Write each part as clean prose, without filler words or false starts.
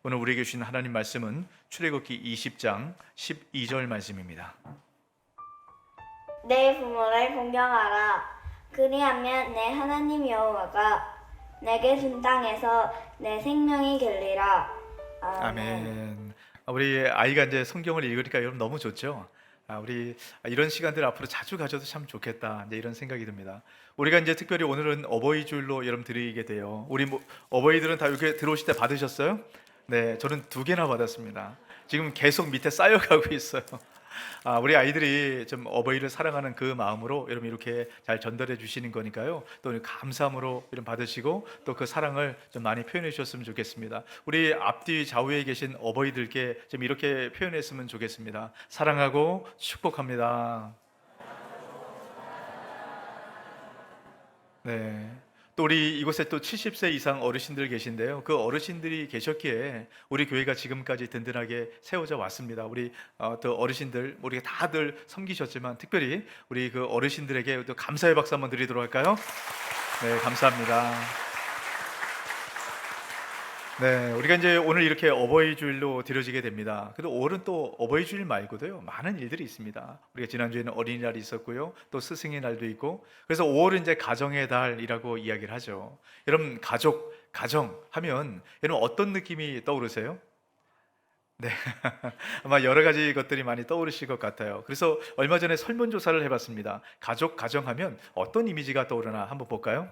오늘 우리에게 주신 하나님 말씀은 출애굽기 20장 12절 말씀입니다. 내 부모를 존경하라. 그리하면 내 하나님 여호와가 내게 준 땅에서 내 생명이 길리라. 아멘. 아멘. 우리 아이가 이제 성경을 읽으니까 여러분 너무 좋죠? 우리 이런 시간들 앞으로 자주 가져도 참 좋겠다, 이제 이런 생각이 듭니다. 우리가 이제 특별히 오늘은 어버이 주일로 여러분 드리게 돼요. 우리 어버이들은 다 여기 들어오실 때 받으셨어요? 네, 저는 2개나 받았습니다. 지금 계속 밑에 쌓여가고 있어요. 우리 아이들이 좀 어버이를 사랑하는 그 마음으로 여러분 이렇게 잘 전달해 주시는 거니까요. 또 감사함으로 이런 받으시고 또 그 사랑을 좀 많이 표현해 주셨으면 좋겠습니다. 우리 앞뒤 좌우에 계신 어버이들께 좀 이렇게 표현했으면 좋겠습니다. 사랑하고 축복합니다. 네. 또 우리 이곳에 또 70세 이상 어르신들 계신데요. 그 어르신들이 계셨기에 우리 교회가 지금까지 든든하게 세워져 왔습니다. 우리 또 어르신들 우리가 다들 섬기셨지만 특별히 우리 그 어르신들에게 또 감사의 박수 한번 드리도록 할까요? 네, 감사합니다. 네, 우리가 이제 오늘 이렇게 어버이 주일로 드려지게 됩니다. 그래도 5월은 또 어버이 주일 말고도요, 많은 일들이 있습니다. 우리가 지난주에는 어린이날이 있었고요, 또 스승의 날도 있고, 그래서 5월은 이제 가정의 달이라고 이야기를 하죠. 여러분, 가정 하면 여러분 어떤 느낌이 떠오르세요? 네, 아마 여러 가지 것들이 많이 떠오르실 것 같아요. 그래서 얼마 전에 설문조사를 해봤습니다. 가정하면 어떤 이미지가 떠오르나 한번 볼까요?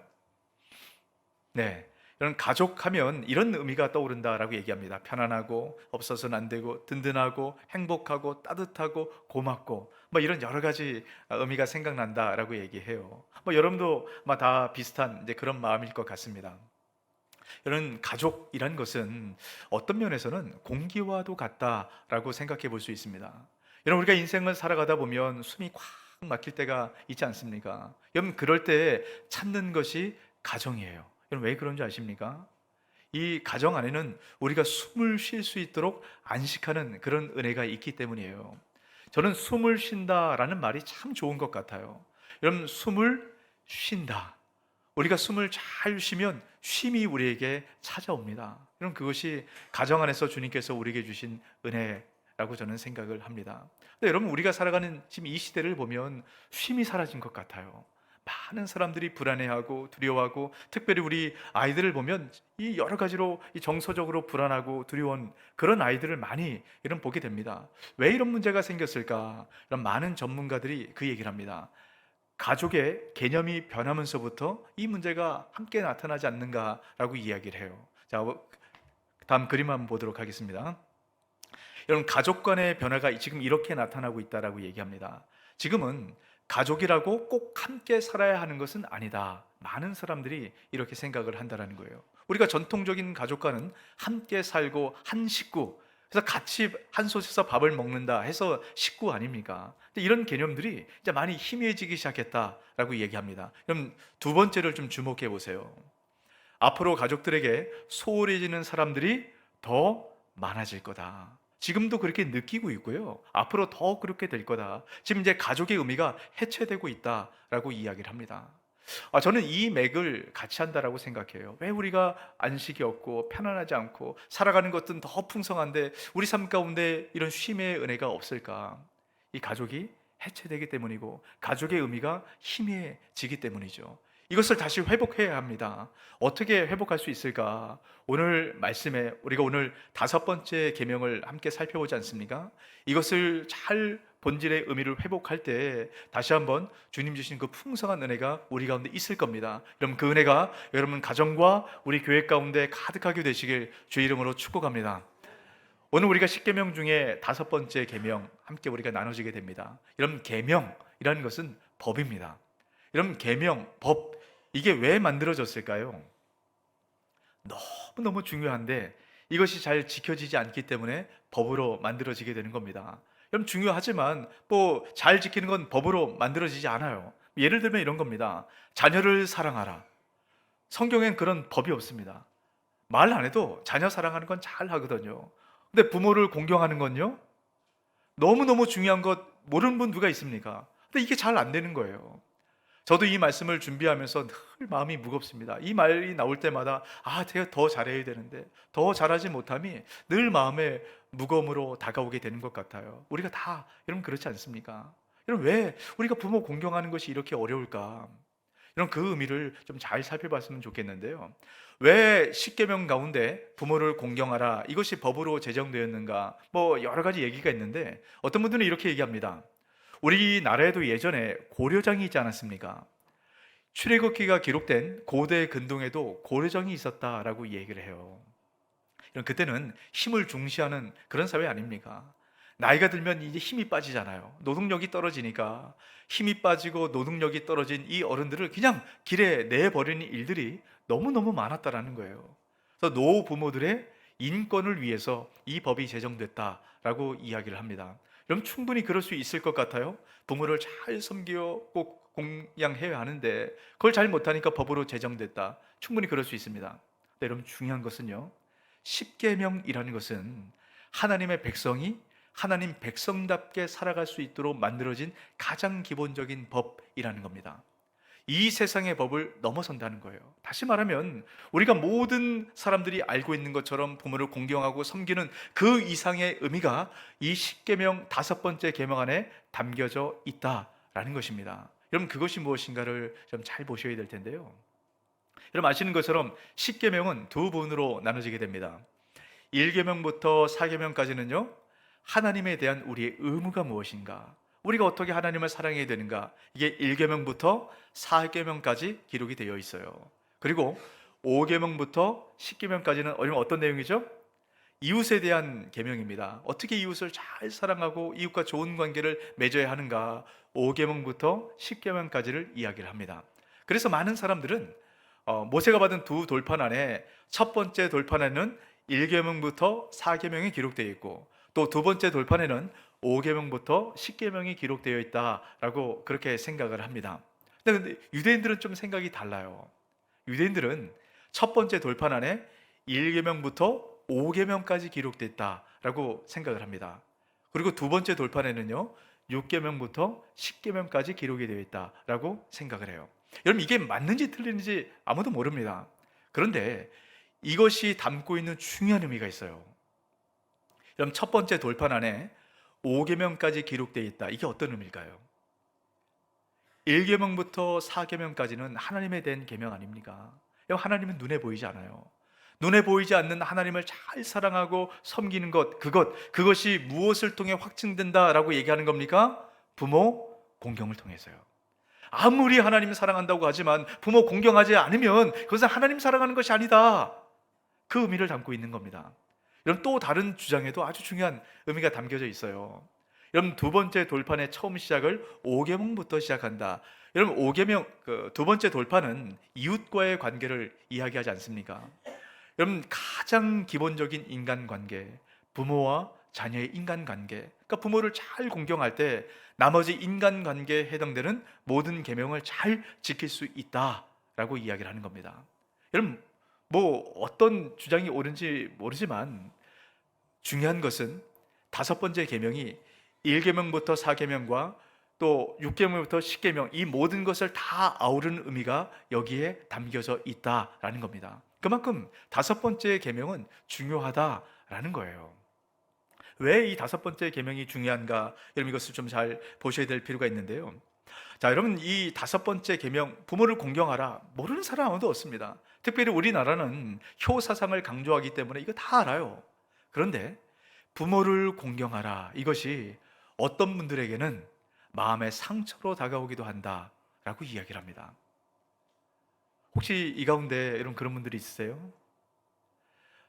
네. 이런 가족하면 이런 의미가 떠오른다라고 얘기합니다. 편안하고 없어서는 안 되고 든든하고 행복하고 따뜻하고 고맙고 뭐 이런 여러 가지 의미가 생각난다라고 얘기해요. 뭐 여러분도 아마 다 비슷한 이제 그런 마음일 것 같습니다. 이런 가족이란 것은 어떤 면에서는 공기와도 같다라고 생각해 볼 수 있습니다. 여러분 우리가 인생을 살아가다 보면 숨이 꽉 막힐 때가 있지 않습니까? 여러분 그럴 때 찾는 것이 가정이에요. 여러분 왜 그런지 아십니까? 이 가정 안에는 우리가 숨을 쉴 수 있도록 안식하는 그런 은혜가 있기 때문이에요. 저는 숨을 쉰다라는 말이 참 좋은 것 같아요. 여러분 숨을 쉰다. 우리가 숨을 잘 쉬면 쉼이 우리에게 찾아옵니다. 여러분 그것이 가정 안에서 주님께서 우리에게 주신 은혜라고 저는 생각을 합니다. 근데 여러분 우리가 살아가는 지금 이 시대를 보면 쉼이 사라진 것 같아요. 많은 사람들이 불안해하고 두려워하고 특별히 우리 아이들을 보면 이 여러 가지로 이 정서적으로 불안하고 두려운 그런 아이들을 많이 이런 보게 됩니다. 왜 이런 문제가 생겼을까? 이런 많은 전문가들이 그 얘기를 합니다. 가족의 개념이 변하면서부터 이 문제가 함께 나타나지 않는가라고 이야기를 해요. 자, 다음 그림 한번 보도록 하겠습니다. 여러분 가족 간의 변화가 지금 이렇게 나타나고 있다라고 얘기합니다. 지금은 가족이라고 꼭 함께 살아야 하는 것은 아니다. 많은 사람들이 이렇게 생각을 한다는 거예요. 우리가 전통적인 가족과는 함께 살고 한 식구, 그래서 같이 한 솥에서 밥을 먹는다 해서 식구 아닙니까? 근데 이런 개념들이 이제 많이 희미해지기 시작했다라고 얘기합니다. 그럼 두 번째를 좀 주목해 보세요. 앞으로 가족들에게 소홀해지는 사람들이 더 많아질 거다. 지금도 그렇게 느끼고 있고요. 앞으로 더 그렇게 될 거다. 지금 이제 가족의 의미가 해체되고 있다라고 이야기를 합니다. 저는 이 맥을 같이 한다라고 생각해요. 왜 우리가 안식이 없고 편안하지 않고 살아가는 것은 더 풍성한데 우리 삶 가운데 이런 쉼의 은혜가 없을까? 이 가족이 해체되기 때문이고 가족의 의미가 희미해지기 때문이죠. 이것을 다시 회복해야 합니다. 어떻게 회복할 수 있을까? 오늘 말씀에 우리가 오늘 5번째 계명을 함께 살펴보지 않습니까? 이것을 잘 본질의 의미를 회복할 때 다시 한번 주님 주신 그 풍성한 은혜가 우리 가운데 있을 겁니다. 여러분 그 은혜가 여러분 가정과 우리 교회 가운데 가득하게 되시길 주의 이름으로 축복합니다. 오늘 우리가 10계명 중에 5번째 계명 함께 우리가 나눠지게 됩니다. 여러분 계명이라는 것은 법입니다. 여러분 계명, 법 이게 왜 만들어졌을까요? 너무너무 중요한데 이것이 잘 지켜지지 않기 때문에 법으로 만들어지게 되는 겁니다. 여러분 중요하지만 뭐 잘 지키는 건 법으로 만들어지지 않아요. 예를 들면 이런 겁니다. 자녀를 사랑하라. 성경엔 그런 법이 없습니다. 말 안 해도 자녀 사랑하는 건 잘 하거든요. 근데 부모를 공경하는 건요? 너무너무 중요한 것 모르는 분 누가 있습니까? 근데 이게 잘 안 되는 거예요. 저도 이 말씀을 준비하면서 늘 마음이 무겁습니다. 이 말이 나올 때마다 제가 더 잘해야 되는데 더 잘하지 못함이 늘 마음의 무거움으로 다가오게 되는 것 같아요. 우리가 다 여러분 그렇지 않습니까? 여러분 왜 우리가 부모 공경하는 것이 이렇게 어려울까? 이런 그 의미를 좀 잘 살펴봤으면 좋겠는데요. 왜 십계명 가운데 부모를 공경하라 이것이 법으로 제정되었는가? 뭐 여러 가지 얘기가 있는데 어떤 분들은 이렇게 얘기합니다. 우리나라에도 예전에 고려정이 있지 않았습니까? 출애굽기가 기록된 고대 근동에도 고려정이 있었다라고 얘기를 해요. 그때는 힘을 중시하는 그런 사회 아닙니까? 나이가 들면 이제 힘이 빠지잖아요. 노동력이 떨어지니까 힘이 빠지고 노동력이 떨어진 이 어른들을 그냥 길에 내버리는 일들이 너무너무 많았다라는 거예요. 그래서 노 부모들의 인권을 위해서 이 법이 제정됐다라고 이야기를 합니다. 그럼 충분히 그럴 수 있을 것 같아요. 부모를 잘 섬기고 꼭 공양해야 하는데 그걸 잘 못하니까 법으로 제정됐다. 충분히 그럴 수 있습니다. 근데 여러분 중요한 것은요. 십계명이라는 것은 하나님의 백성이 하나님 백성답게 살아갈 수 있도록 만들어진 가장 기본적인 법이라는 겁니다. 이 세상의 법을 넘어선다는 거예요. 다시 말하면 우리가 모든 사람들이 알고 있는 것처럼 부모를 공경하고 섬기는 그 이상의 의미가 이 십계명 5번째 계명 안에 담겨져 있다라는 것입니다. 여러분 그것이 무엇인가를 좀 잘 보셔야 될 텐데요. 여러분 아시는 것처럼 십계명은 두 부분으로 나눠지게 됩니다. 1계명부터 4계명까지는요. 하나님에 대한 우리의 의무가 무엇인가? 우리가 어떻게 하나님을 사랑해야 되는가? 이게 1계명부터 4계명까지 기록이 되어 있어요. 그리고 5계명부터 10계명까지는 어떤 내용이죠? 이웃에 대한 계명입니다. 어떻게 이웃을 잘 사랑하고 이웃과 좋은 관계를 맺어야 하는가? 5계명부터 10계명까지를 이야기를 합니다. 그래서 많은 사람들은 모세가 받은 두 돌판 안에 첫 번째 돌판에는 1계명부터 4계명이 기록되어 있고 또 두 번째 돌판에는 5계명부터 10계명이 기록되어 있다라고 그렇게 생각을 합니다. 근데 유대인들은 좀 생각이 달라요. 유대인들은 첫 번째 돌판 안에 1계명부터 5계명까지 기록됐다라고 생각을 합니다. 그리고 두 번째 돌판에는요 6계명부터 10계명까지 기록이 되어 있다라고 생각을 해요. 여러분 이게 맞는지 틀리는지 아무도 모릅니다. 그런데 이것이 담고 있는 중요한 의미가 있어요. 그럼 첫 번째 돌판 안에 5계명까지 기록되어 있다. 이게 어떤 의미일까요? 1계명부터 4계명까지는 하나님에 대한 계명 아닙니까? 하나님은 눈에 보이지 않아요. 눈에 보이지 않는 하나님을 잘 사랑하고 섬기는 그것이 무엇을 통해 확증된다라고 얘기하는 겁니까? 부모 공경을 통해서요. 아무리 하나님 사랑한다고 하지만 부모 공경하지 않으면 그것은 하나님 사랑하는 것이 아니다. 그 의미를 담고 있는 겁니다. 여러분 또 다른 주장에도 아주 중요한 의미가 담겨져 있어요. 여러분 두 번째 돌판의 처음 시작을 5계명부터 시작한다. 여러분 5계명 두 번째 돌판은 이웃과의 관계를 이야기하지 않습니까? 여러분 가장 기본적인 인간관계, 부모와 자녀의 인간관계, 그러니까 부모를 잘 공경할 때 나머지 인간관계에 해당되는 모든 계명을 잘 지킬 수 있다라고 이야기를 하는 겁니다. 여러분 뭐 어떤 주장이 옳은지 모르지만 중요한 것은 5번째 계명이 1계명부터 4계명과 또 6계명부터 10계명 이 모든 것을 다 아우르는 의미가 여기에 담겨져 있다라는 겁니다. 그만큼 5번째 계명은 중요하다라는 거예요. 왜 이 5번째 계명이 중요한가? 여러분 이것을 좀 잘 보셔야 될 필요가 있는데요. 자, 여러분 이 5번째 계명 부모를 공경하라 모르는 사람 아무도 없습니다. 특별히 우리나라는 효 사상을 강조하기 때문에 이거 다 알아요. 그런데 부모를 공경하라 이것이 어떤 분들에게는 마음의 상처로 다가오기도 한다라고 이야기를 합니다. 혹시 이 가운데 여러분 그런 분들이 있으세요?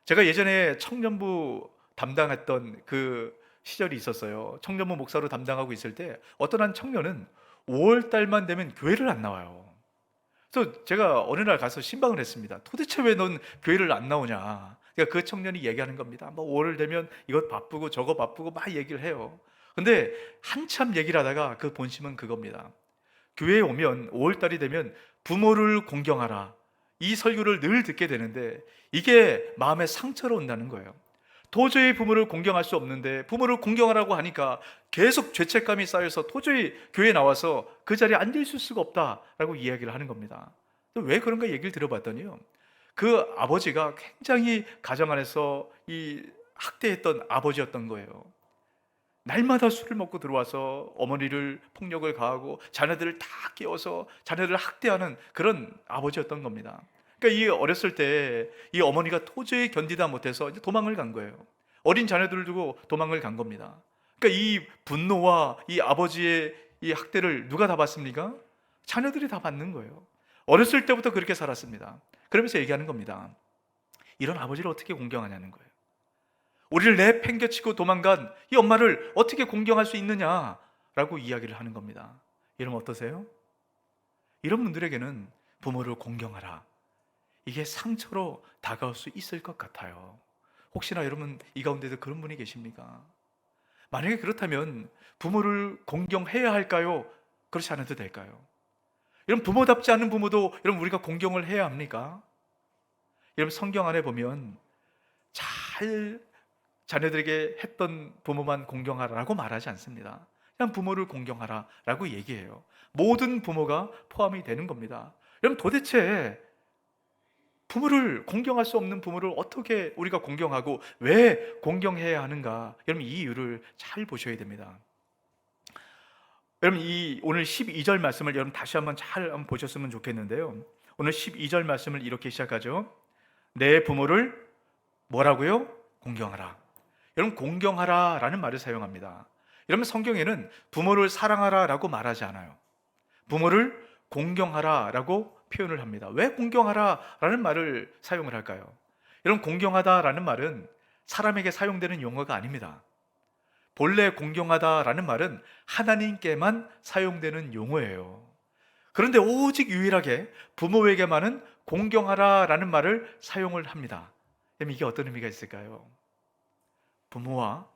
제가 예전에 청년부 담당했던 그 시절이 있었어요. 청년부 목사로 담당하고 있을 때 어떤 한 청년은 5월 달만 되면 교회를 안 나와요. 그래서 제가 어느 날 가서 신방을 했습니다. 도대체 왜 넌 교회를 안 나오냐? 그러니까 그 청년이 얘기하는 겁니다. 뭐 5월 되면 이것 바쁘고 저거 바쁘고 막 얘기를 해요. 근데 한참 얘기를 하다가 그 본심은 그겁니다. 교회에 오면 5월 달이 되면 부모를 공경하라 이 설교를 늘 듣게 되는데 이게 마음의 상처로 온다는 거예요. 도저히 부모를 공경할 수 없는데 부모를 공경하라고 하니까 계속 죄책감이 쌓여서 도저히 교회에 나와서 그 자리에 앉을 수가 없다라고 이야기를 하는 겁니다. 왜 그런가 얘기를 들어봤더니요, 그 아버지가 굉장히 가정 안에서 이 학대했던 아버지였던 거예요. 날마다 술을 먹고 들어와서 어머니를 폭력을 가하고 자녀들을 다 깨워서 자녀들을 학대하는 그런 아버지였던 겁니다. 그러니까 이 어렸을 때 이 어머니가 도저히 견디다 못해서 이제 도망을 간 거예요. 어린 자녀들을 두고 도망을 간 겁니다. 그러니까 이 분노와 이 아버지의 이 학대를 누가 다 받습니까? 자녀들이 다 받는 거예요. 어렸을 때부터 그렇게 살았습니다. 그러면서 얘기하는 겁니다. 이런 아버지를 어떻게 공경하냐는 거예요. 우리를 내팽개치고 도망간 이 엄마를 어떻게 공경할 수 있느냐라고 이야기를 하는 겁니다. 여러분 어떠세요? 이런 분들에게는 부모를 공경하라, 이게 상처로 다가올 수 있을 것 같아요. 혹시나 여러분 이 가운데도 그런 분이 계십니까? 만약에 그렇다면 부모를 공경해야 할까요? 그렇지 않아도 될까요? 여러분 부모답지 않은 부모도 여러분 우리가 공경을 해야 합니까? 여러분 성경 안에 보면 잘 자녀들에게 했던 부모만 공경하라라고 말하지 않습니다. 그냥 부모를 공경하라라고 얘기해요. 모든 부모가 포함이 되는 겁니다. 여러분 도대체 부모를 공경할 수 없는 부모를 어떻게 우리가 공경하고 왜 공경해야 하는가? 여러분 이 이유를 잘 보셔야 됩니다. 여러분 이 오늘 12절 말씀을 여러분 다시 한번 잘 한번 보셨으면 좋겠는데요. 오늘 12절 말씀을 이렇게 시작하죠. 내 부모를 뭐라고요? 공경하라. 여러분 공경하라라는 말을 사용합니다. 여러분 성경에는 부모를 사랑하라라고 말하지 않아요. 부모를 공경하라라고 표현을 합니다. 왜 공경하라라는 말을 사용을 할까요? 여러분 공경하다라는 말은 사람에게 사용되는 용어가 아닙니다. 본래 공경하다라는 말은 하나님께만 사용되는 용어예요. 그런데 오직 유일하게 부모에게만은 공경하라라는 말을 사용을 합니다. 그럼 이게 어떤 의미가 있을까요? 부모와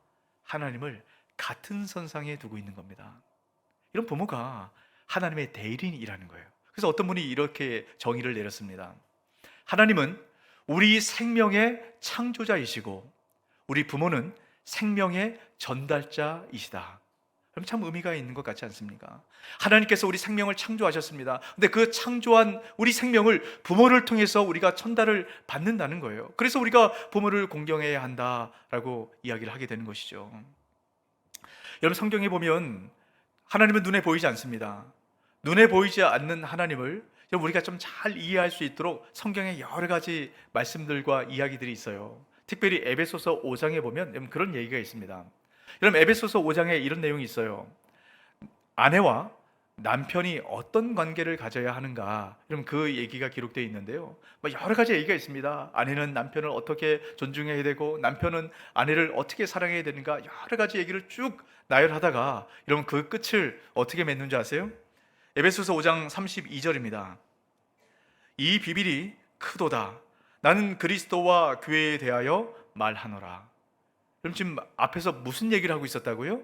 하나님을 같은 선상에 두고 있는 겁니다. 이런 부모가 하나님의 대리인이라는 거예요. 그래서 어떤 분이 이렇게 정의를 내렸습니다. 하나님은 우리 생명의 창조자이시고 우리 부모는 생명의 전달자이시다. 그럼 참 의미가 있는 것 같지 않습니까? 하나님께서 우리 생명을 창조하셨습니다. 근데 그 창조한 우리 생명을 부모를 통해서 우리가 전달을 받는다는 거예요. 그래서 우리가 부모를 공경해야 한다라고 이야기를 하게 되는 것이죠. 여러분 성경에 보면 하나님은 눈에 보이지 않습니다. 눈에 보이지 않는 하나님을 우리가 좀 잘 이해할 수 있도록 성경에 여러 가지 말씀들과 이야기들이 있어요. 특별히 에베소서 5장에 보면 그런 얘기가 있습니다. 여러분 에베소서 5장에 이런 내용이 있어요. 아내와 남편이 어떤 관계를 가져야 하는가, 여러분 그 얘기가 기록되어 있는데요. 여러 가지 얘기가 있습니다. 아내는 남편을 어떻게 존중해야 되고 남편은 아내를 어떻게 사랑해야 되는가, 여러 가지 얘기를 쭉 나열하다가 여러분 그 끝을 어떻게 맺는 줄 아세요? 에베소서 5장 32절입니다. 이 비밀이 크도다. 나는 그리스도와 교회에 대하여 말하노라. 그럼 지금 앞에서 무슨 얘기를 하고 있었다고요?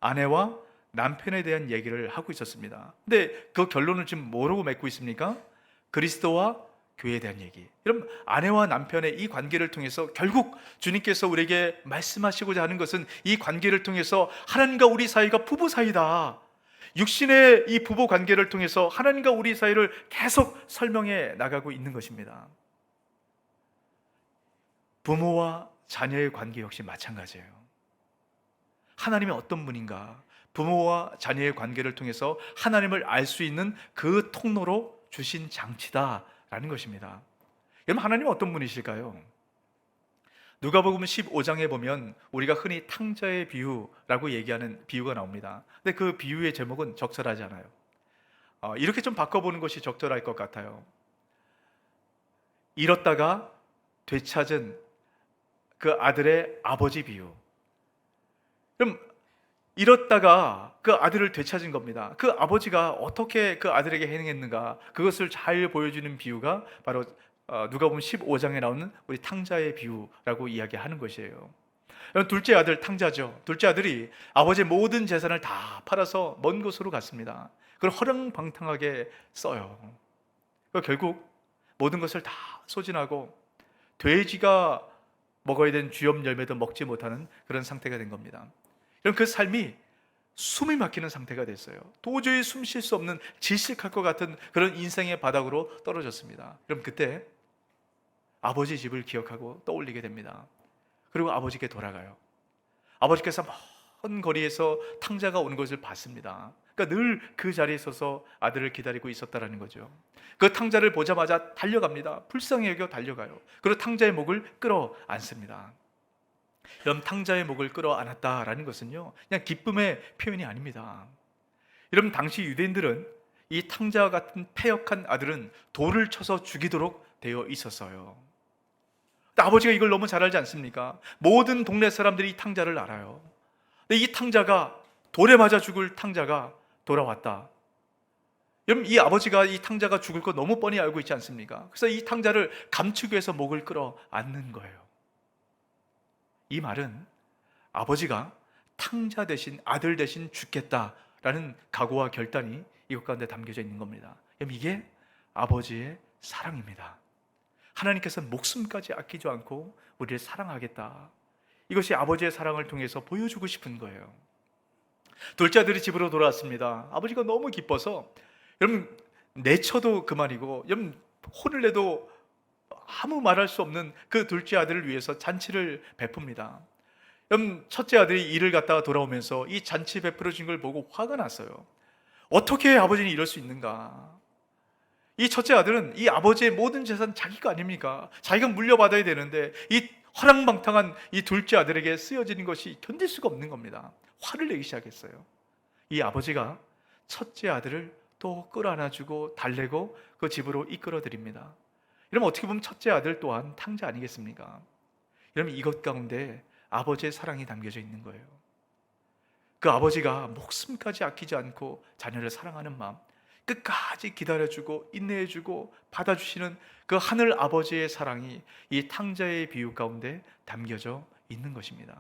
아내와 남편에 대한 얘기를 하고 있었습니다. 근데 그 결론을 지금 뭐라고 맺고 있습니까? 그리스도와 교회에 대한 얘기. 여러분 아내와 남편의 이 관계를 통해서 결국 주님께서 우리에게 말씀하시고자 하는 것은 이 관계를 통해서 하나님과 우리 사이가 부부 사이다. 육신의 이 부부 관계를 통해서 하나님과 우리 사이를 계속 설명해 나가고 있는 것입니다. 부모와 자녀의 관계 역시 마찬가지예요. 하나님이 어떤 분인가, 부모와 자녀의 관계를 통해서 하나님을 알 수 있는 그 통로로 주신 장치다라는 것입니다. 여러분 하나님은 어떤 분이실까요? 누가복음 15장에 보면 우리가 흔히 탕자의 비유라고 얘기하는 비유가 나옵니다. 근데 그 비유의 제목은 적절하지 않아요. 이렇게 좀 바꿔보는 것이 적절할 것 같아요. 잃었다가 되찾은 그 아들의 아버지 비유. 그럼 잃었다가 그 아들을 되찾은 겁니다. 그 아버지가 어떻게 그 아들에게 행했는가, 그것을 잘 보여주는 비유가 바로 누가복음 15장에 나오는 우리 탕자의 비유라고 이야기하는 것이에요. 둘째 아들 탕자죠. 둘째 아들이 아버지의 모든 재산을 다 팔아서 먼 곳으로 갔습니다. 그걸 허랑방탕하게 써요. 결국 모든 것을 다 소진하고 돼지가 먹어야 되는 주염 열매도 먹지 못하는 그런 상태가 된 겁니다. 그럼 그 삶이 숨이 막히는 상태가 됐어요. 도저히 숨 쉴 수 없는 질식할 것 같은 그런 인생의 바닥으로 떨어졌습니다. 그럼 그때 아버지 집을 기억하고 떠올리게 됩니다. 그리고 아버지께 돌아가요. 아버지께서 먼 거리에서 탕자가 오는 것을 봤습니다. 그러니까 늘 그 자리에 서서 아들을 기다리고 있었다라는 거죠. 그 탕자를 보자마자 달려갑니다. 불쌍히 여겨 달려가요. 그리고 탕자의 목을 끌어 안습니다. 여러분, 탕자의 목을 끌어 안았다라는 것은요, 그냥 기쁨의 표현이 아닙니다. 여러분, 당시 유대인들은 이 탕자와 같은 패역한 아들은 돌을 쳐서 죽이도록 되어 있었어요. 아버지가 이걸 너무 잘 알지 않습니까? 모든 동네 사람들이 이 탕자를 알아요. 근데 이 탕자가, 돌에 맞아 죽을 탕자가 돌아왔다. 여러분, 이 아버지가 이 탕자가 죽을 거 너무 뻔히 알고 있지 않습니까? 그래서 이 탕자를 감추기 위해서 목을 끌어 안는 거예요. 이 말은 아버지가 탕자 대신, 아들 대신 죽겠다라는 각오와 결단이 이것 가운데 담겨져 있는 겁니다. 여러분, 이게 아버지의 사랑입니다. 하나님께서 목숨까지 아끼지 않고 우리를 사랑하겠다. 이것이 아버지의 사랑을 통해서 보여주고 싶은 거예요. 둘째 아들이 집으로 돌아왔습니다. 아버지가 너무 기뻐서, 여러분, 내쳐도 그만이고, 여러분, 혼을 내도 아무 말할 수 없는 그 둘째 아들을 위해서 잔치를 베풉니다. 여러분, 첫째 아들이 일을 갔다가 돌아오면서 이 잔치 베풀어진 걸 보고 화가 났어요. 어떻게 아버지는 이럴 수 있는가? 이 첫째 아들은 이 아버지의 모든 재산 자기가 아닙니까? 자기가 물려받아야 되는데 이 허랑방탕한 이 둘째 아들에게 쓰여지는 것이 견딜 수가 없는 겁니다. 화를 내기 시작했어요. 이 아버지가 첫째 아들을 또 끌어안아주고 달래고 그 집으로 이끌어드립니다. 여러분, 어떻게 보면 첫째 아들 또한 탕자 아니겠습니까? 여러분, 이것 가운데 아버지의 사랑이 담겨져 있는 거예요. 그 아버지가 목숨까지 아끼지 않고 자녀를 사랑하는 마음, 끝까지 기다려주고 인내해주고 받아주시는 그 하늘 아버지의 사랑이 이 탕자의 비유 가운데 담겨져 있는 것입니다.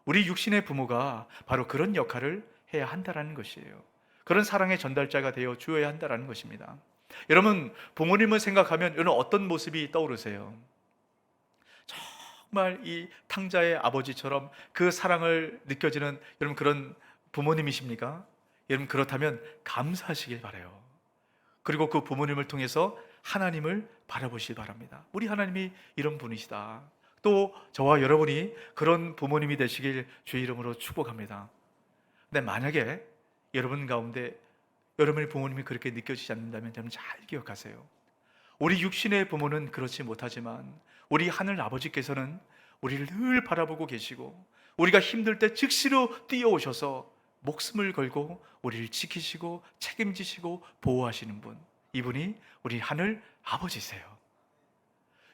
우리 육신의 부모가 바로 그런 역할을 해야 한다는 것이에요. 그런 사랑의 전달자가 되어 주어야 한다는 것입니다. 여러분, 부모님을 생각하면 여러분 어떤 모습이 떠오르세요? 정말 이 탕자의 아버지처럼 그 사랑을 느껴지는 여러분 그런 부모님이십니까? 여러분, 그렇다면 감사하시길 바라요. 그리고 그 부모님을 통해서 하나님을 바라보시기 바랍니다. 우리 하나님이 이런 분이시다. 또 저와 여러분이 그런 부모님이 되시길 주의 이름으로 축복합니다. 근데 만약에 여러분 가운데 여러분의 부모님이 그렇게 느껴지지 않는다면 여러분 잘 기억하세요. 우리 육신의 부모는 그렇지 못하지만 우리 하늘 아버지께서는 우리를 늘 바라보고 계시고 우리가 힘들 때 즉시로 뛰어오셔서 목숨을 걸고 우리를 지키시고 책임지시고 보호하시는 분, 이분이 우리 하늘 아버지세요.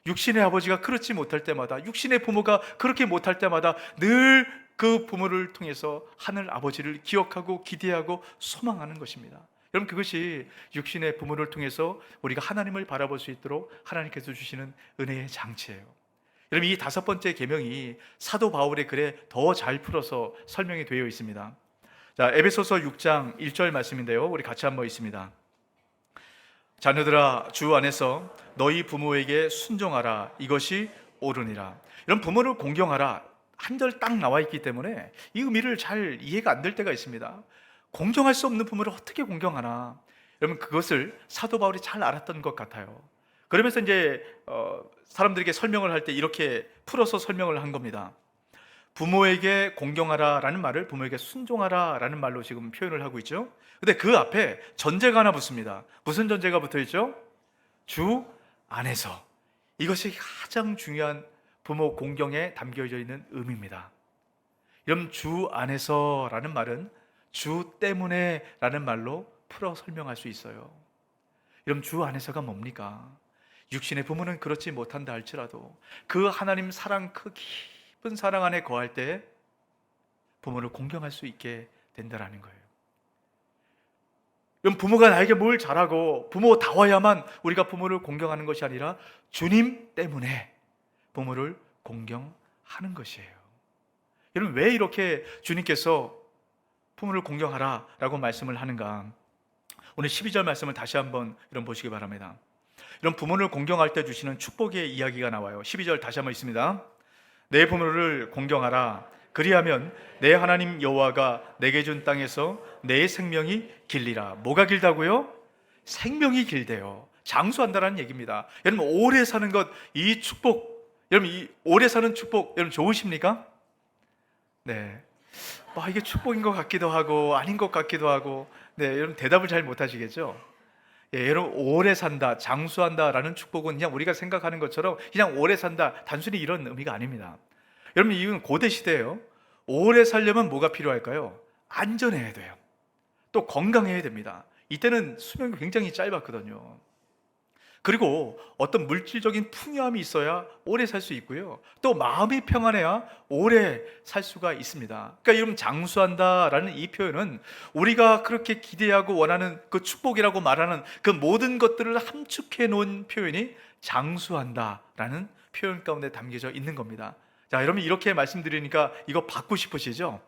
육신의 아버지가 그렇지 못할 때마다, 육신의 부모가 그렇게 못할 때마다 늘 그 부모를 통해서 하늘 아버지를 기억하고 기대하고 소망하는 것입니다. 여러분, 그것이 육신의 부모를 통해서 우리가 하나님을 바라볼 수 있도록 하나님께서 주시는 은혜의 장치예요. 여러분, 이 다섯 번째 계명이 사도 바울의 글에 더 잘 풀어서 설명이 되어 있습니다. 자, 에베소서 6장 1절 말씀인데요, 우리 같이 한번 읽습니다. 자녀들아, 주 안에서 너희 부모에게 순종하라. 이것이 옳으니라. 이런 부모를 공경하라. 한 절 딱 나와 있기 때문에 이 의미를 잘 이해가 안 될 때가 있습니다. 공경할 수 없는 부모를 어떻게 공경하나? 여러분, 그것을 사도 바울이 잘 알았던 것 같아요. 그러면서 이제 사람들에게 설명을 할 때 이렇게 풀어서 설명을 한 겁니다. 부모에게 공경하라라는 말을 부모에게 순종하라라는 말로 지금 표현을 하고 있죠. 근데 그 앞에 전제가 하나 붙습니다. 무슨 전제가 붙어 있죠? 주 안에서. 이것이 가장 중요한 부모 공경에 담겨져 있는 의미입니다. 여러분, 주 안에서라는 말은 주 때문에 라는 말로 풀어 설명할 수 있어요. 여러분, 주 안에서가 뭡니까? 육신의 부모는 그렇지 못한다 할지라도 그 하나님 사랑, 그 깊은 사랑 안에 거할 때 부모를 공경할 수 있게 된다는 거예요. 여러분, 부모가 나에게 뭘 잘하고 부모다워야만 우리가 부모를 공경하는 것이 아니라 주님 때문에 부모를 공경하는 것이에요. 여러분, 왜 이렇게 주님께서 부모를 공경하라 라고 말씀을 하는가? 오늘 12절 말씀을 다시 한번 여러분 보시기 바랍니다. 이런 부모를 공경할 때 주시는 축복의 이야기가 나와요. 12절 다시 한번 있습니다. 내 부모를 공경하라. 그리하면 내 하나님 여호와가 내게 준 땅에서 내 생명이 길리라. 뭐가 길다고요? 생명이 길대요. 장수한다라는 얘기입니다. 여러분, 오래 사는 것, 이 축복, 여러분, 이 오래 사는 축복, 여러분 좋으십니까? 네. 이게 축복인 것 같기도 하고 아닌 것 같기도 하고, 네, 여러분 대답을 잘 못하시겠죠? 예, 여러분, 오래 산다, 장수한다라는 축복은 그냥 우리가 생각하는 것처럼 그냥 오래 산다, 단순히 이런 의미가 아닙니다. 여러분, 이건 고대 시대예요. 오래 살려면 뭐가 필요할까요? 안전해야 돼요. 또 건강해야 됩니다. 이때는 수명이 굉장히 짧았거든요. 그리고 어떤 물질적인 풍요함이 있어야 오래 살 수 있고요. 또 마음이 평안해야 오래 살 수가 있습니다. 그러니까 여러분, 장수한다라는 이 표현은 우리가 그렇게 기대하고 원하는 그 축복이라고 말하는 그 모든 것들을 함축해 놓은 표현이 장수한다라는 표현 가운데 담겨져 있는 겁니다. 자, 여러분, 이렇게 말씀드리니까 이거 받고 싶으시죠?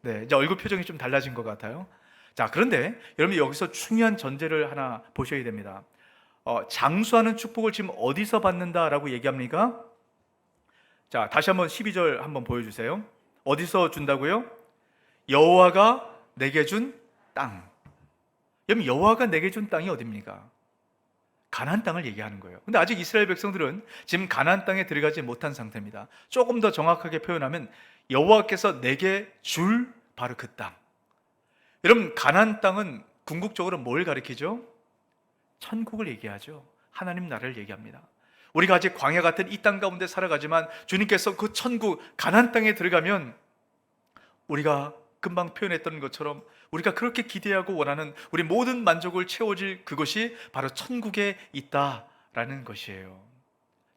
네, 이제 얼굴 표정이 좀 달라진 것 같아요. 자, 그런데 여러분, 여기서 중요한 전제를 하나 보셔야 됩니다. 장수하는 축복을 지금 어디서 받는다라고 얘기합니까? 자, 다시 한번 12절 한번 보여주세요. 어디서 준다고요? 여호와가 내게 준 땅. 여러분, 여호와가 내게 준 땅이 어디입니까? 가나안 땅을 얘기하는 거예요. 근데 아직 이스라엘 백성들은 지금 가나안 땅에 들어가지 못한 상태입니다. 조금 더 정확하게 표현하면 여호와께서 내게 줄 바로 그 땅. 여러분, 가나안 땅은 궁극적으로 뭘 가리키죠? 천국을 얘기하죠. 하나님 나라를 얘기합니다. 우리가 아직 광야 같은 이 땅 가운데 살아가지만 주님께서 그 천국 가나안 땅에 들어가면 우리가 금방 표현했던 것처럼 우리가 그렇게 기대하고 원하는 우리 모든 만족을 채워질 그것이 바로 천국에 있다라는 것이에요.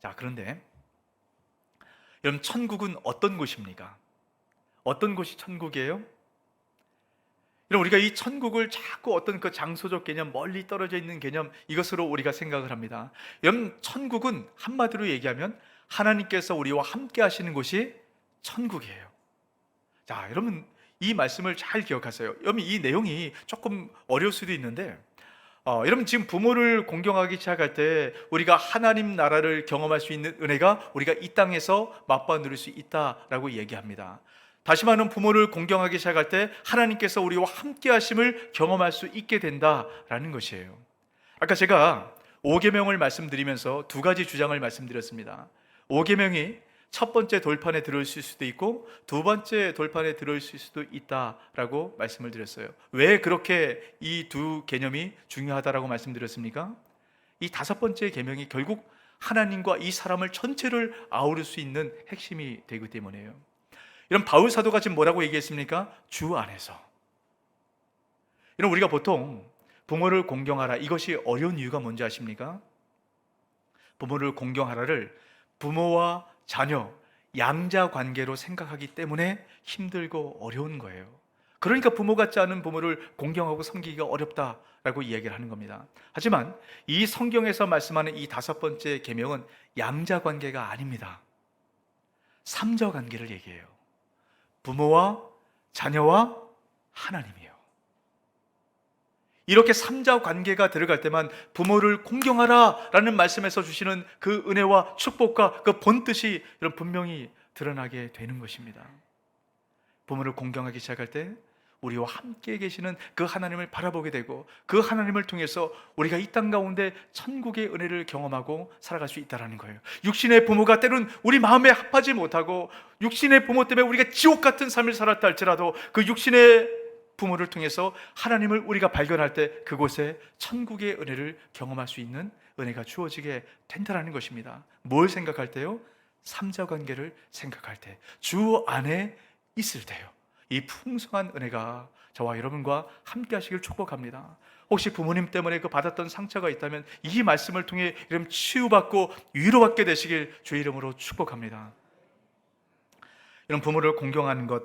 자, 그런데 여러분, 천국은 어떤 곳입니까? 어떤 곳이 천국이에요? 여러분, 우리가 이 천국을 자꾸 어떤 그 장소적 개념, 멀리 떨어져 있는 개념, 이것으로 우리가 생각을 합니다. 여러분, 천국은 한마디로 얘기하면 하나님께서 우리와 함께 하시는 곳이 천국이에요. 자, 여러분, 이 말씀을 잘 기억하세요. 여러분, 이 내용이 조금 어려울 수도 있는데 여러분, 지금 부모를 공경하기 시작할 때 우리가 하나님 나라를 경험할 수 있는 은혜가 우리가 이 땅에서 맛봐 누릴 수 있다라고 얘기합니다. 다시 말하면 부모를 공경하기 시작할 때 하나님께서 우리와 함께 하심을 경험할 수 있게 된다라는 것이에요. 아까 제가 5계명을 말씀드리면서 두 가지 주장을 말씀드렸습니다. 5계명이 첫 번째 돌판에 들어있을 수도 있고 두 번째 돌판에 들어있을 수도 있다라고 말씀을 드렸어요. 왜 그렇게 이 두 개념이 중요하다라고 말씀드렸습니까? 이 다섯 번째 계명이 결국 하나님과 이 사람을 전체를 아우를 수 있는 핵심이 되기 때문이에요. 이런 바울 사도가 지금 뭐라고 얘기했습니까? 주 안에서. 이런 우리가 보통 부모를 공경하라, 이것이 어려운 이유가 뭔지 아십니까? 부모를 공경하라를 부모와 자녀, 양자 관계로 생각하기 때문에 힘들고 어려운 거예요. 그러니까 부모 같지 않은 부모를 공경하고 섬기기가 어렵다라고 이야기를 하는 겁니다. 하지만 이 성경에서 말씀하는 이 다섯 번째 계명은 양자 관계가 아닙니다. 삼자 관계를 얘기해요. 부모와 자녀와 하나님이에요. 이렇게 삼자 관계가 들어갈 때만 부모를 공경하라 라는 말씀에서 주시는 그 은혜와 축복과 그 본뜻이 분명히 드러나게 되는 것입니다. 부모를 공경하기 시작할 때 우리와 함께 계시는 그 하나님을 바라보게 되고 그 하나님을 통해서 우리가 이 땅 가운데 천국의 은혜를 경험하고 살아갈 수 있다는 거예요. 육신의 부모가 때로는 우리 마음에 합하지 못하고 육신의 부모 때문에 우리가 지옥 같은 삶을 살았다 할지라도 그 육신의 부모를 통해서 하나님을 우리가 발견할 때 그곳에 천국의 은혜를 경험할 수 있는 은혜가 주어지게 된다는 것입니다. 뭘 생각할 때요? 삼자관계를 생각할 때, 주 안에 있을 때요. 이 풍성한 은혜가 저와 여러분과 함께 하시길 축복합니다. 혹시 부모님 때문에 그 받았던 상처가 있다면 이 말씀을 통해 이런 치유받고 위로받게 되시길 주의 이름으로 축복합니다. 이런 부모를 공경하는 것,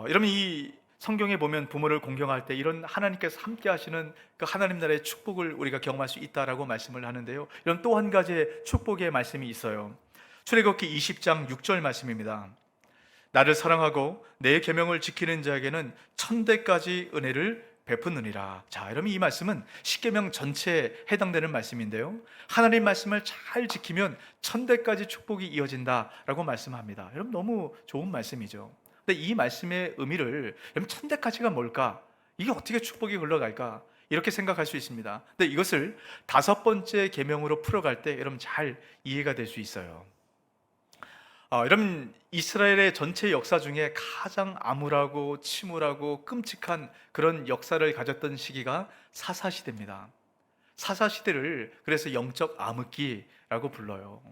여러분 이 성경에 보면 부모를 공경할 때 이런 하나님께서 함께 하시는 그 하나님 나라의 축복을 우리가 경험할 수 있다라고 말씀을 하는데요. 이런 또 한 가지의 축복의 말씀이 있어요. 출애굽기 20장 6절 말씀입니다. 나를 사랑하고 내 계명을 지키는 자에게는 천대까지 은혜를 베푸느니라. 자, 여러분 이 말씀은 십계명 전체에 해당되는 말씀인데요. 하나님 말씀을 잘 지키면 천대까지 축복이 이어진다라고 말씀합니다. 여러분 너무 좋은 말씀이죠. 근데 이 말씀의 의미를 여러분 천대까지가 뭘까? 이게 어떻게 축복이 흘러갈까? 이렇게 생각할 수 있습니다. 근데 이것을 5번째 계명으로 풀어갈 때 여러분 잘 이해가 될 수 있어요. 여러분 이스라엘의 전체 역사 중에 가장 암울하고 침울하고 끔찍한 그런 역사를 가졌던 시기가 사사시대입니다. 사사시대를 그래서 영적 암흑기라고 불러요.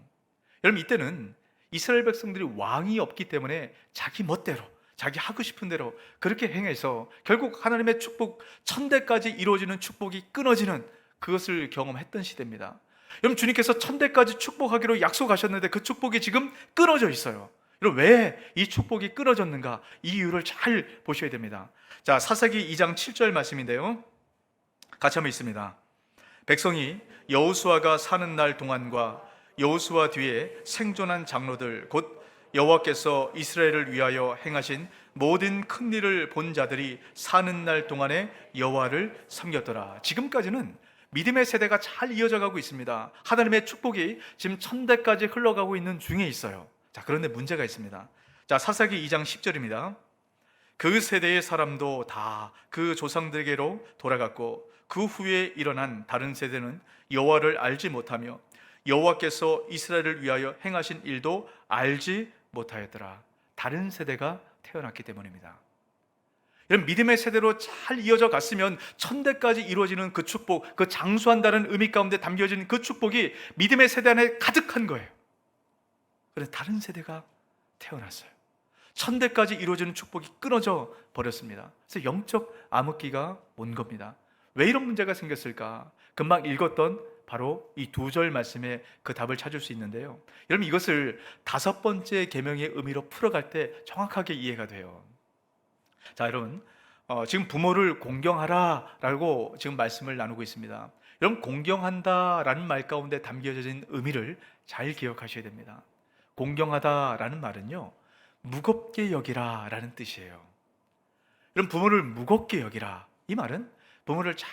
여러분 이때는 이스라엘 백성들이 왕이 없기 때문에 자기 멋대로 자기 하고 싶은 대로 그렇게 행해서 결국 하나님의 축복 천대까지 이루어지는 축복이 끊어지는 그것을 경험했던 시대입니다. 여러분 주님께서 천대까지 축복하기로 약속하셨는데 그 축복이 지금 끊어져 있어요. 여러분 왜 이 축복이 끊어졌는가? 이 이유를 잘 보셔야 됩니다. 자, 사사기 2장 7절 말씀인데요, 같이 한번 있습니다. 백성이 여호수아가 사는 날 동안과 여호수아 뒤에 생존한 장로들 곧 여호와께서 이스라엘을 위하여 행하신 모든 큰 일을 본 자들이 사는 날 동안에 여호와를 섬겼더라. 지금까지는 믿음의 세대가 잘 이어져 가고 있습니다. 하나님의 축복이 지금 천대까지 흘러가고 있는 중에 있어요. 자, 그런데 문제가 있습니다. 자, 사사기 2장 10절입니다. 그 세대의 사람도 다 그 조상들에게로 돌아갔고 그 후에 일어난 다른 세대는 여호와를 알지 못하며 여호와께서 이스라엘을 위하여 행하신 일도 알지 못하였더라. 다른 세대가 태어났기 때문입니다. 여러분 믿음의 세대로 잘 이어져 갔으면 천대까지 이루어지는 그 축복, 그 장수한다는 의미 가운데 담겨진 그 축복이 믿음의 세대 안에 가득한 거예요. 그런데 다른 세대가 태어났어요. 천대까지 이루어지는 축복이 끊어져 버렸습니다. 그래서 영적 암흑기가 온 겁니다. 왜 이런 문제가 생겼을까? 금방 읽었던 바로 이 2절 말씀에 그 답을 찾을 수 있는데요, 여러분 이것을 5번째 계명의 의미로 풀어갈 때 정확하게 이해가 돼요. 자, 여러분 지금 부모를 공경하라라고 지금 말씀을 나누고 있습니다. 여러분 공경한다라는 말 가운데 담겨진 의미를 잘 기억하셔야 됩니다. 공경하다라는 말은요, 무겁게 여기라라는 뜻이에요. 여러분 부모를 무겁게 여기라, 이 말은 부모를 잘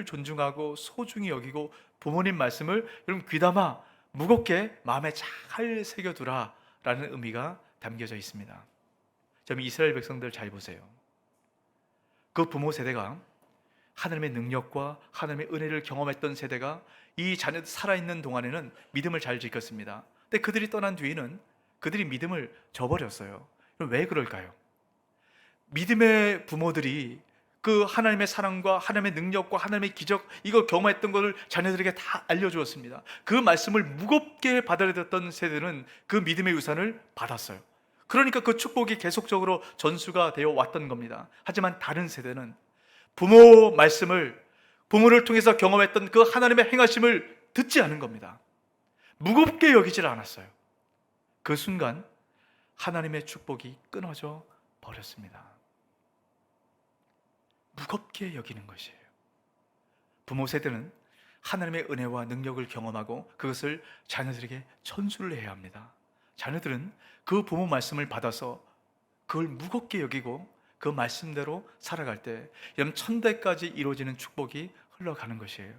존중하고 소중히 여기고 부모님 말씀을 여러분 귀담아 무겁게 마음에 잘 새겨두라라는 의미가 담겨져 있습니다. 자, 이스라엘 백성들 잘 보세요. 그 부모 세대가 하나님의 능력과 하나님의 은혜를 경험했던 세대가 이 자녀들 살아있는 동안에는 믿음을 잘 지켰습니다. 근데 그들이 떠난 뒤에는 그들이 믿음을 저버렸어요. 왜 그럴까요? 믿음의 부모들이 그 하나님의 사랑과 하나님의 능력과 하나님의 기적 이걸 경험했던 것을 자녀들에게 다 알려주었습니다. 그 말씀을 무겁게 받아들였던 세대는 그 믿음의 유산을 받았어요. 그러니까 그 축복이 계속적으로 전수가 되어 왔던 겁니다. 하지만 다른 세대는 부모 말씀을, 부모를 통해서 경험했던 그 하나님의 행하심을 듣지 않은 겁니다. 무겁게 여기질 않았어요. 그 순간 하나님의 축복이 끊어져 버렸습니다. 무겁게 여기는 것이에요. 부모 세대는 하나님의 은혜와 능력을 경험하고 그것을 자녀들에게 전수를 해야 합니다. 자녀들은 그 부모 말씀을 받아서 그걸 무겁게 여기고 그 말씀대로 살아갈 때 여러분 천대까지 이루어지는 축복이 흘러가는 것이에요.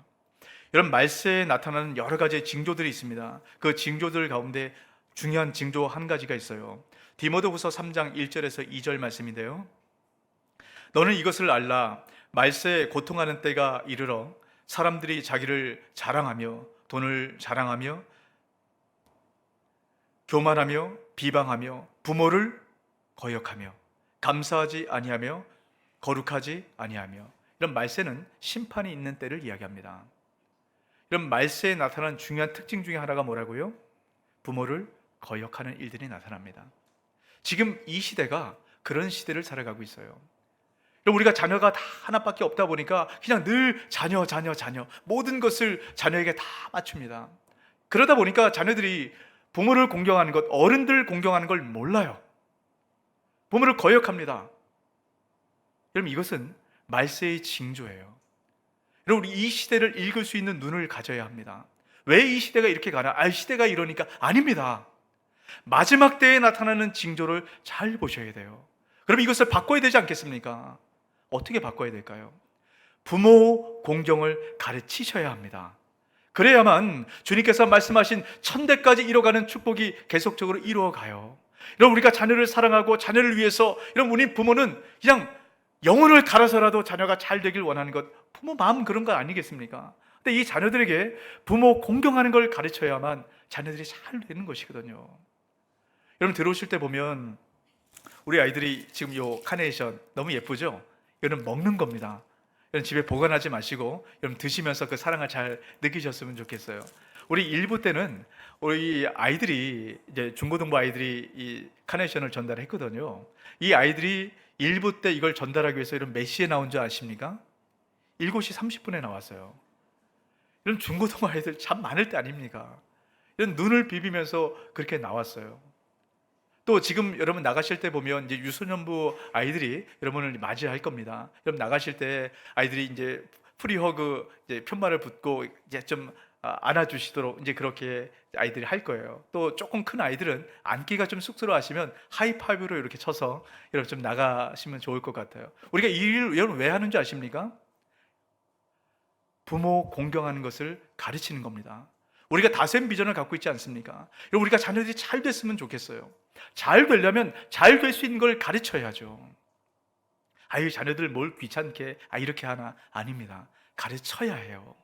여러분 말세에 나타나는 여러 가지 징조들이 있습니다. 그 징조들 가운데 중요한 징조 한 가지가 있어요. 디모데후서 3장 1절에서 2절 말씀인데요, 너는 이것을 알라. 말세에 고통하는 때가 이르러 사람들이 자기를 자랑하며 돈을 자랑하며 교만하며 비방하며 부모를 거역하며 감사하지 아니하며 거룩하지 아니하며. 이런 말세는 심판이 있는 때를 이야기합니다. 이런 말세에 나타난 중요한 특징 중에 하나가 뭐라고요? 부모를 거역하는 일들이 나타납니다. 지금 이 시대가 그런 시대를 살아가고 있어요. 우리가 자녀가 다 하나밖에 없다 보니까 그냥 늘 자녀 모든 것을 자녀에게 다 맞춥니다. 그러다 보니까 자녀들이 부모를 공경하는 것, 어른들 공경하는 걸 몰라요. 부모를 거역합니다. 여러분 이것은 말세의 징조예요. 여러분 우리 이 시대를 읽을 수 있는 눈을 가져야 합니다. 왜 이 시대가 이렇게 가나? 시대가 이러니까 아닙니다. 마지막 때에 나타나는 징조를 잘 보셔야 돼요. 그럼 이것을 바꿔야 되지 않겠습니까? 어떻게 바꿔야 될까요? 부모 공경을 가르치셔야 합니다. 그래야만 주님께서 말씀하신 천대까지 이뤄가는 축복이 계속적으로 이루어가요. 여러분, 우리가 자녀를 사랑하고 자녀를 위해서, 여러분, 우리 부모는 그냥 영혼을 갈아서라도 자녀가 잘 되길 원하는 것, 부모 마음 그런 거 아니겠습니까? 근데 이 자녀들에게 부모 공경하는 걸 가르쳐야만 자녀들이 잘 되는 것이거든요. 여러분, 들어오실 때 보면 우리 아이들이 지금 요 카네이션 너무 예쁘죠? 이거는 먹는 겁니다. 여러분, 집에 보관하지 마시고 여러분 드시면서 그 사랑을 잘 느끼셨으면 좋겠어요. 우리 1부 때는 우리 아이들이, 이제 중고등부 아이들이 이 카네이션을 전달했거든요. 이 아이들이 1부 때 이걸 전달하기 위해서 이런 몇 시에 나온 줄 아십니까? 7시 30분에 나왔어요. 이런 중고등부 아이들 참 많을 때 아닙니까? 이런 눈을 비비면서 그렇게 나왔어요. 또 지금 여러분 나가실 때 보면 이제 유소년부 아이들이 여러분을 맞이할 겁니다. 여러분 나가실 때 아이들이 이제 프리허그, 이제 편말을 붙고 이제 좀 안아주시도록 이제 그렇게 아이들이 할 거예요. 또 조금 큰 아이들은 안기가 좀 쑥스러워하시면 하이파이브로 이렇게 쳐서 여러분 좀 나가시면 좋을 것 같아요. 우리가 이 일을 여러분 왜 하는 줄 아십니까? 부모 공경하는 것을 가르치는 겁니다. 우리가 다샘 비전을 갖고 있지 않습니까? 여러분, 우리가 자녀들이 잘 됐으면 좋겠어요. 잘 되려면 잘 될 수 있는 걸 가르쳐야죠. 아유, 자녀들 뭘 귀찮게 이렇게 하나? 아닙니다. 가르쳐야 해요.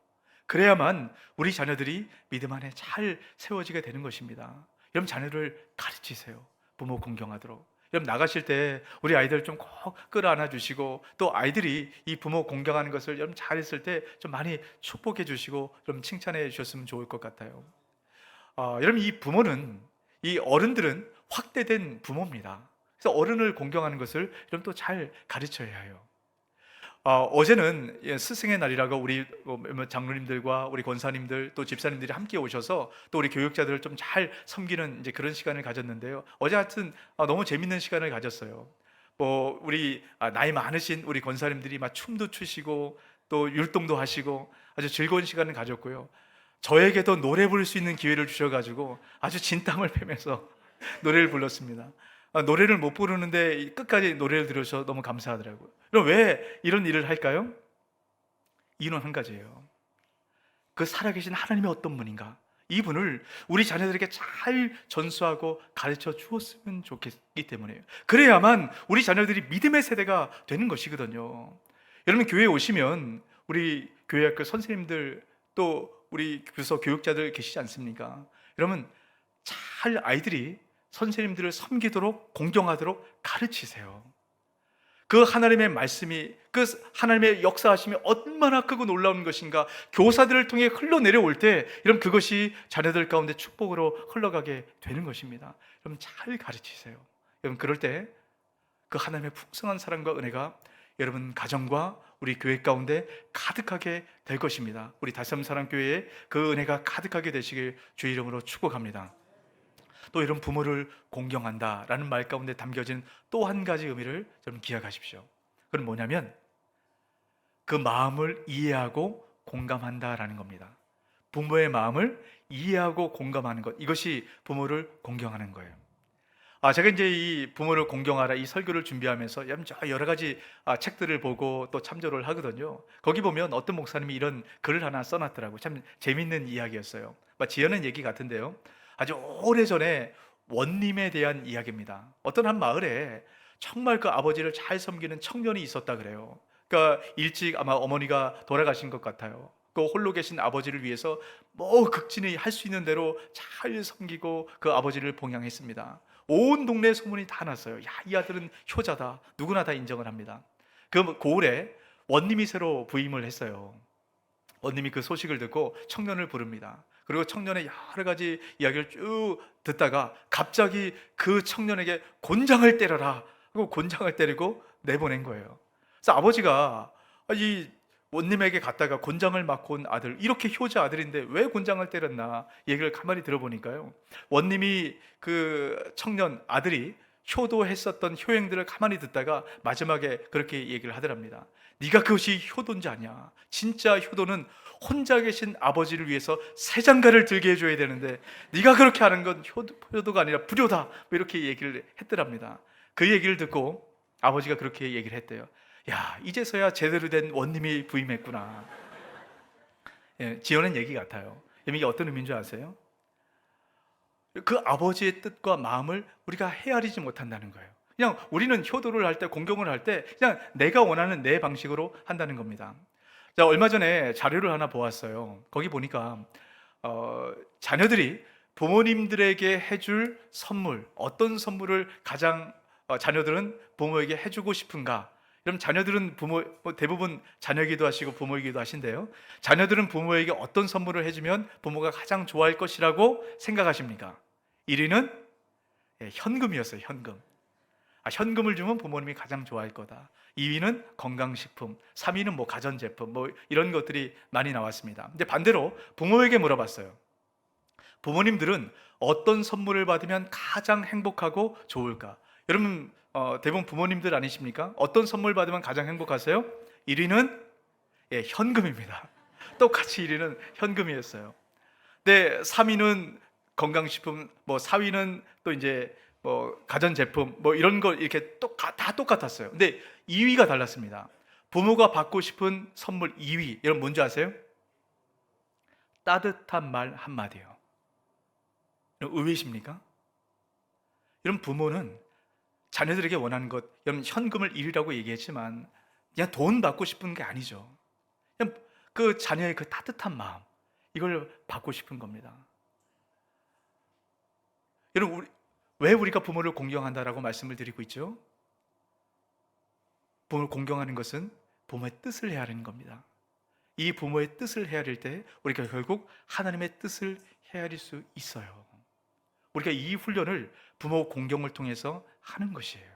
그래야만 우리 자녀들이 믿음 안에 잘 세워지게 되는 것입니다. 여러분, 자녀를 가르치세요. 부모 공경하도록. 여러분, 나가실 때 우리 아이들 좀 꼭 끌어안아 주시고, 또 아이들이 이 부모 공경하는 것을 여러분 잘했을 때 좀 많이 축복해 주시고 좀 칭찬해 주셨으면 좋을 것 같아요. 여러분, 이 부모는, 이 어른들은 확대된 부모입니다. 그래서 어른을 공경하는 것을 여러분 또 잘 가르쳐야 해요. 어제는 스승의 날이라고 우리 장로님들과 우리 권사님들 또 집사님들이 함께 오셔서 또 우리 교육자들을 좀 잘 섬기는 이제 그런 시간을 가졌는데요. 어제 하여튼 너무 재밌는 시간을 가졌어요. 뭐 우리 나이 많으신 우리 권사님들이 막 춤도 추시고 또 율동도 하시고 아주 즐거운 시간을 가졌고요. 저에게도 노래 부를 수 있는 기회를 주셔가지고 아주 진땀을 빼면서 노래를 불렀습니다. 노래를 못 부르는데 끝까지 노래를 들으셔서 너무 감사하더라고요. 그럼 왜 이런 일을 할까요? 이유는 한 가지예요. 그 살아계신 하나님이 어떤 분인가, 이분을 우리 자녀들에게 잘 전수하고 가르쳐 주었으면 좋겠기 때문에요. 그래야만 우리 자녀들이 믿음의 세대가 되는 것이거든요. 여러분, 교회에 오시면 우리 교회 학교 선생님들 또 우리 부서 교육자들 계시지 않습니까? 여러분, 잘 아이들이 선생님들을 섬기도록 공경하도록 가르치세요. 그 하나님의 말씀이, 그 하나님의 역사하심이 얼마나 크고 놀라운 것인가, 교사들을 통해 흘러내려올 때 여러분 그것이 자녀들 가운데 축복으로 흘러가게 되는 것입니다. 여러분 잘 가르치세요. 여러분 그럴 때 그 하나님의 풍성한 사랑과 은혜가 여러분 가정과 우리 교회 가운데 가득하게 될 것입니다. 우리 다시금 사랑교회에 그 은혜가 가득하게 되시길 주의 이름으로 축복합니다. 또 이런 부모를 공경한다라는 말 가운데 담겨진 또 한 가지 의미를 좀 기억하십시오. 그건 뭐냐면 그 마음을 이해하고 공감한다라는 겁니다. 부모의 마음을 이해하고 공감하는 것, 이것이 부모를 공경하는 거예요. 제가 이제 이 부모를 공경하라 이 설교를 준비하면서 여러 가지 책들을 보고 또 참조를 하거든요. 거기 보면 어떤 목사님이 이런 글을 하나 써놨더라고요. 참 재밌는 이야기였어요. 지어낸 얘기 같은데요. 아주 오래전에 원님에 대한 이야기입니다. 어떤 한 마을에 정말 그 아버지를 잘 섬기는 청년이 있었다 그래요. 그러니까 일찍 아마 어머니가 돌아가신 것 같아요. 그 홀로 계신 아버지를 위해서 뭐 극진히 할 수 있는 대로 잘 섬기고 그 아버지를 봉양했습니다. 온 동네에 소문이 다 났어요. 야, 이 아들은 효자다. 누구나 다 인정을 합니다. 그 고을에 원님이 새로 부임을 했어요. 원님이 그 소식을 듣고 청년을 부릅니다. 그리고 청년의 여러 가지 이야기를 쭉 듣다가 갑자기 그 청년에게 곤장을 때려라 하고 곤장을 때리고 내보낸 거예요. 그래서 아버지가 이 원님에게 갔다가 곤장을 맞고 온 아들, 이렇게 효자 아들인데 왜 곤장을 때렸나 얘기를 가만히 들어보니까요, 원님이 그 청년 아들이 효도했었던 효행들을 가만히 듣다가 마지막에 그렇게 얘기를 하더랍니다. 네가 그것이 효도인지 아냐? 진짜 효도는 혼자 계신 아버지를 위해서 새 장가를 들게 해줘야 되는데 네가 그렇게 하는 건 효도가 아니라 불효다, 이렇게 얘기를 했더랍니다. 그 얘기를 듣고 아버지가 그렇게 얘기를 했대요. 야, 이제서야 제대로 된 원님이 부임했구나. 예, 지어낸 얘기 같아요. 이게 어떤 의미인 줄 아세요? 그 아버지의 뜻과 마음을 우리가 헤아리지 못한다는 거예요. 그냥 우리는 효도를 할 때, 공경을 할 때 그냥 내가 원하는 내 방식으로 한다는 겁니다. 자, 얼마 전에 자료를 하나 보았어요. 거기 보니까 자녀들이 부모님들에게 해줄 선물, 어떤 선물을 가장 자녀들은 부모에게 해주고 싶은가? 그럼 자녀들은 대부분 자녀이기도 하시고 부모이기도 하신데요. 자녀들은 부모에게 어떤 선물을 해주면 부모가 가장 좋아할 것이라고 생각하십니까? 1위는 현금이었어요. 현금. 현금을 주면 부모님이 가장 좋아할 거다. 2위는 건강식품, 3위는 뭐 가전제품, 뭐 이런 것들이 많이 나왔습니다. 근데 반대로 부모에게 물어봤어요. 부모님들은 어떤 선물을 받으면 가장 행복하고 좋을까? 여러분 대부분 부모님들 아니십니까? 어떤 선물 받으면 가장 행복하세요? 1위는 현금입니다. 똑같이 1위는 현금이었어요. 근데 3위는 건강식품, 뭐 4위는 또 이제 뭐 가전제품, 뭐 이런 거 이렇게 다 똑같았어요. 근데 2위가 달랐습니다. 부모가 받고 싶은 선물 2위, 여러분 뭔지 아세요? 따뜻한 말 한마디요. 의외십니까? 여러분 부모는 자녀들에게 원하는 것, 여러분 현금을 1위라고 얘기했지만 그냥 돈 받고 싶은 게 아니죠. 그냥 그 자녀의 그 따뜻한 마음, 이걸 받고 싶은 겁니다. 여러분 왜 우리가 부모를 공경한다라고 말씀을 드리고 있죠? 부모를 공경하는 것은 부모의 뜻을 헤아리는 겁니다. 이 부모의 뜻을 헤아릴 때 우리가 결국 하나님의 뜻을 헤아릴 수 있어요. 우리가 이 훈련을 부모 공경을 통해서 하는 것이에요.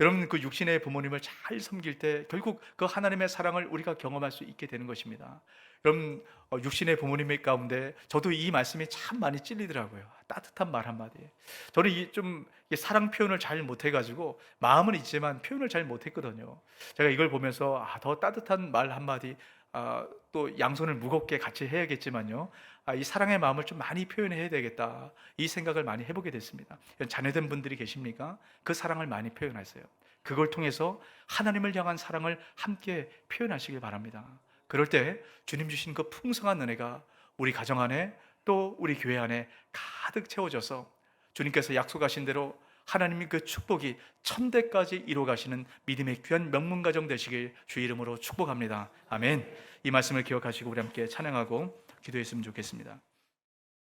여러분 그 육신의 부모님을 잘 섬길 때 결국 그 하나님의 사랑을 우리가 경험할 수 있게 되는 것입니다. 여러분 육신의 부모님 가운데 저도 이 말씀이 참 많이 찔리더라고요. 따뜻한 말 한마디. 저는 좀 사랑 표현을 잘 못해가지고 마음은 있지만 표현을 잘 못했거든요. 제가 이걸 보면서 더 따뜻한 말 한마디, 또 양손을 무겁게 같이 해야겠지만요, 이 사랑의 마음을 좀 많이 표현해야 되겠다, 이 생각을 많이 해보게 됐습니다. 자녀된 분들이 계십니까? 그 사랑을 많이 표현하세요. 그걸 통해서 하나님을 향한 사랑을 함께 표현하시길 바랍니다. 그럴 때 주님 주신 그 풍성한 은혜가 우리 가정 안에 또 우리 교회 안에 가득 채워져서 주님께서 약속하신 대로 하나님의 그 축복이 천대까지 이루어 가시는 믿음의 귀한 명문가정 되시길 주의 이름으로 축복합니다. 아멘. 이 말씀을 기억하시고 우리 함께 찬양하고 기도했으면 좋겠습니다.